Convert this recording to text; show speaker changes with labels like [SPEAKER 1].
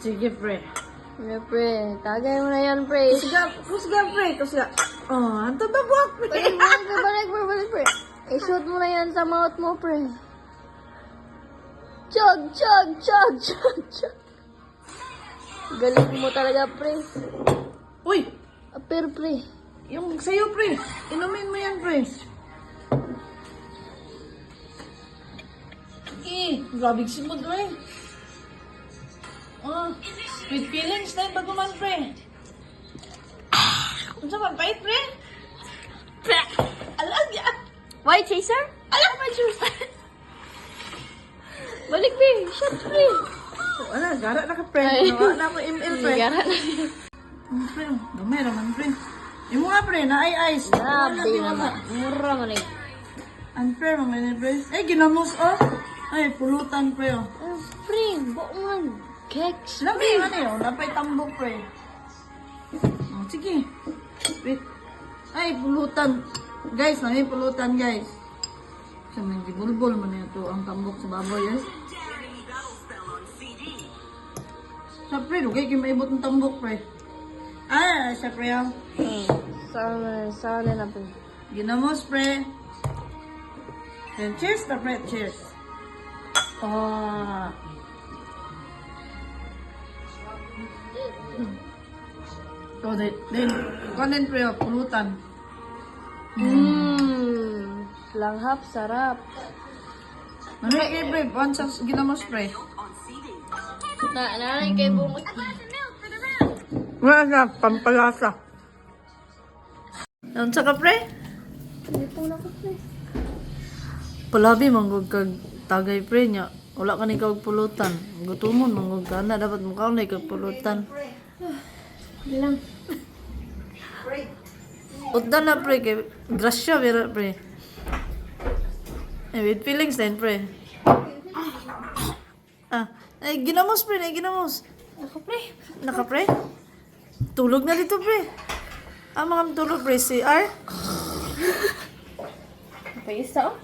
[SPEAKER 1] Sige, pre.
[SPEAKER 2] Yeah, pre. Tagay mo na yan, pre.
[SPEAKER 1] Kusga, pre. Kusga. Oh, ang tababuak, pre.
[SPEAKER 2] Balik, pre. I-shoot mo na yan sa mouth mo, pre. Chug. Galing mo talaga, pre.
[SPEAKER 1] Uy,
[SPEAKER 2] Apir, pre.
[SPEAKER 1] yung sa'yo, pre. Inumin mo yan, pre. Grabe simod, pre. Oh, with feelings na bago man, pre. Ano sa pait, pre? Alag ya.
[SPEAKER 2] White chaser?
[SPEAKER 1] Alag pa, Juice.
[SPEAKER 2] Balik, pre. Shot, pre.
[SPEAKER 1] Wala, gara na ka, pre.
[SPEAKER 2] Ay.
[SPEAKER 1] Nawa na ako ML, pre.
[SPEAKER 2] Gara na.
[SPEAKER 1] Pre, gamay naman, pre. Yung mga, pre, na ay ice.
[SPEAKER 2] Grabe naman. Mura man eh.
[SPEAKER 1] Unfair, mga ni, pre. Eh, ginamos, oh. Ay, pulutan, pre, oh.
[SPEAKER 2] Pre, buo man. Keks.
[SPEAKER 1] Labi, ano yun? Lapay tambok, pre. Oh, sige. Wait. Ay, pulutan. Guys, may pulutan, guys. Kasi may gibulbol man ito ang tambok sa baboy, guys. Sa pre, lugay kayo maibot ng tambok, pre. Ah, siya, pre, oh.
[SPEAKER 2] Sana na, pre.
[SPEAKER 1] Ginamos, pre. Then, cheers na, pre. Cheers. Oh. So, then, kanin, pre, oh, pulutan.
[SPEAKER 2] Langhap, sarap.
[SPEAKER 1] Ano yung pre? Pansas, ginamos, pre.
[SPEAKER 2] Nanay kay bungot.
[SPEAKER 1] Wala na, pampalasa. Ano sa ka, pre?
[SPEAKER 2] Dito na ko, pre.
[SPEAKER 1] Palabi, manggog kag tagay, pre, niya. Wala ka ni kag pulutan. Gutumon, manggog ka na. Dapat mukha na kag pulutan.
[SPEAKER 2] Bilang.
[SPEAKER 1] Utdan na, pre, kay grasya, vera, pre. Eh, with feelings din, pre. Ah, ay, ginamos, pre, ay, ginamos.
[SPEAKER 2] Ako, pre.
[SPEAKER 1] Naka, pre? Tulog na dito, pre. Ah, mga tulog, pre, CR.
[SPEAKER 2] Paisa, oh.